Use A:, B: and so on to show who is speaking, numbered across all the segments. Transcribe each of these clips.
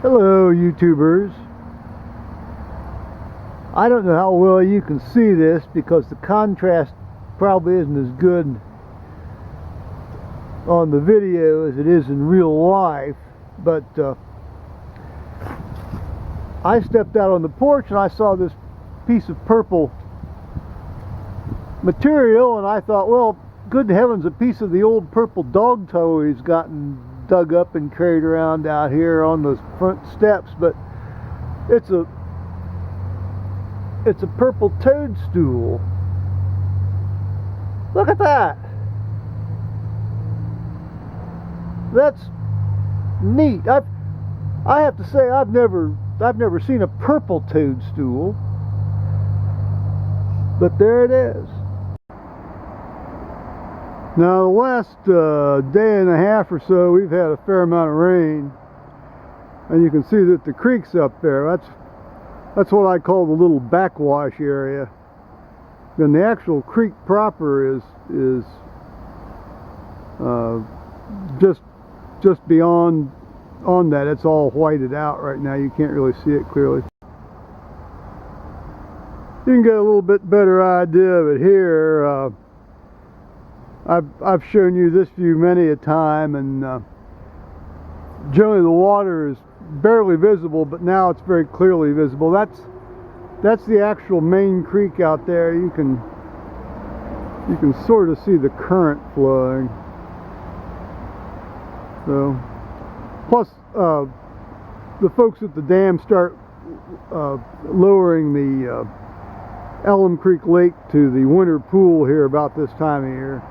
A: Hello YouTubers. I don't know how well you can see this because the contrast probably isn't as good on the video as it is in real life, but I stepped out on the porch and I saw this piece of purple material and I thought, well, good heavens, a piece of the old purple dog toy has gotten dug up and carried around out here on those front steps. But it's a purple toadstool. Look at that. That's neat. I have to say I've never seen a purple toadstool, but there it is. Now the last day and a half or so we've had a fair amount of rain, and you can see that the creek's up there. That's what I call the little backwash area. Then the actual creek proper is just beyond on that. It's all whited out right now. You can't really see it clearly. You can get a little bit better idea of it here. I've shown you this view many a time, and generally the water is barely visible, but now it's very clearly visible. That's the actual main creek out there. You can sort of see the current flowing. So, plus the folks at the dam start lowering the Elm Creek Lake to the winter pool here about this time of year.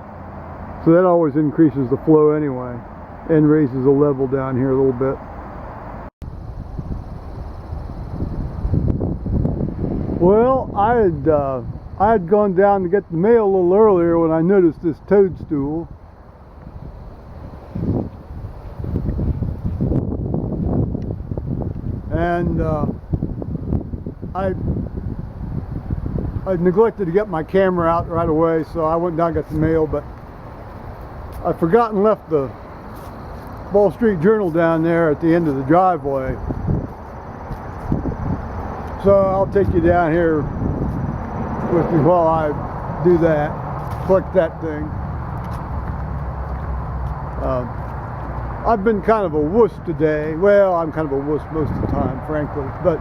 A: So that always increases the flow anyway and raises the level down here a little bit. Well, I had gone down to get the mail a little earlier when I noticed this toadstool. And I neglected to get my camera out right away, so I went down and got the mail, but I forgot and left the Wall Street Journal down there at the end of the driveway. So I'll take you down here with me while I do that, collect that thing. I've been kind of a wuss today. Well, I'm kind of a wuss most of the time, frankly, but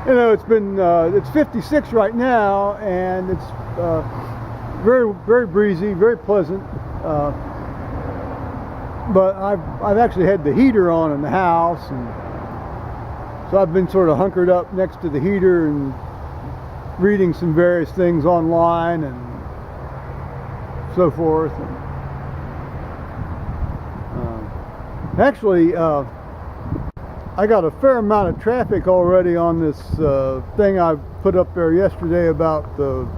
A: you know, it's 56 right now, and it's very, very breezy, very pleasant. But I've actually had the heater on in the house, and so I've been sort of hunkered up next to the heater and reading some various things online and so forth. And, actually, I got a fair amount of traffic already on this thing I put up there yesterday about the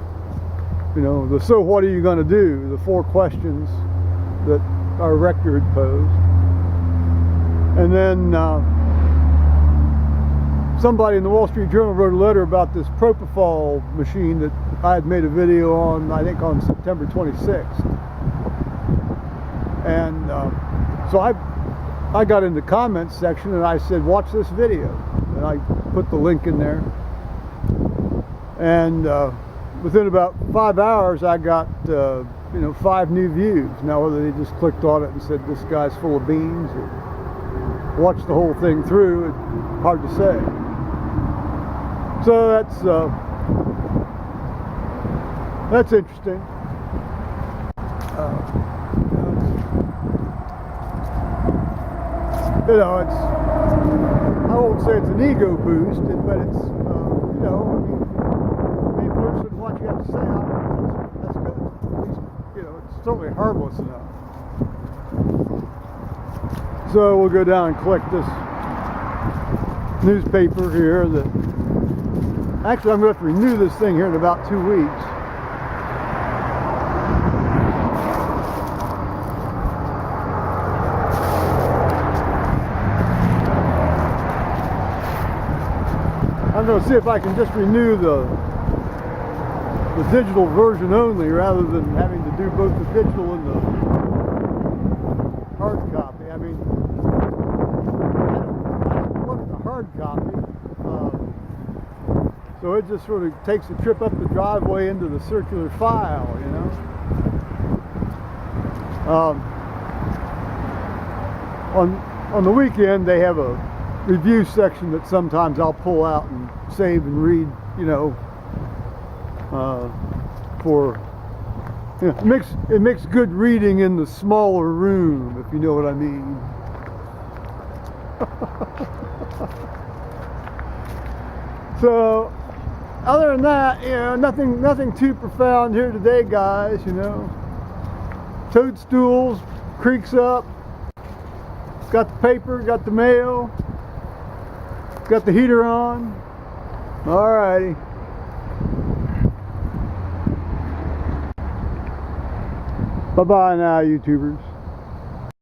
A: so what are you going to do? The 4 questions that our rector had posed. And then somebody in the Wall Street Journal wrote a letter about this propofol machine that I had made a video on, I think on September 26th. And so I got in the comments section and I said, watch this video. And I put the link in there. And within about 5 hours, I got 5 new views. Now, whether they just clicked on it and said, this guy's full of beans, or watched the whole thing through, it's hard to say. So that's interesting. I won't say it's an ego boost, but it's, people are interested in what you have to say. That's good. At least, it's totally harmless enough. So we'll go down and collect this newspaper here that, actually I'm going to have to renew this thing here in about 2 weeks. I'm going to see if I can just renew the digital version only rather than having to do both the digital and the So it just sort of takes a trip up the driveway into the circular file, you know. On the weekend they have a review section that sometimes I'll pull out and save and read, you know, for, you know, it makes good reading in the smaller room, if you know what I mean. So other than that, you know, nothing too profound here today, guys. You know, Toadstools, creeks up, got the paper, got the mail, got the heater on. Alrighty. Bye-bye now, YouTubers.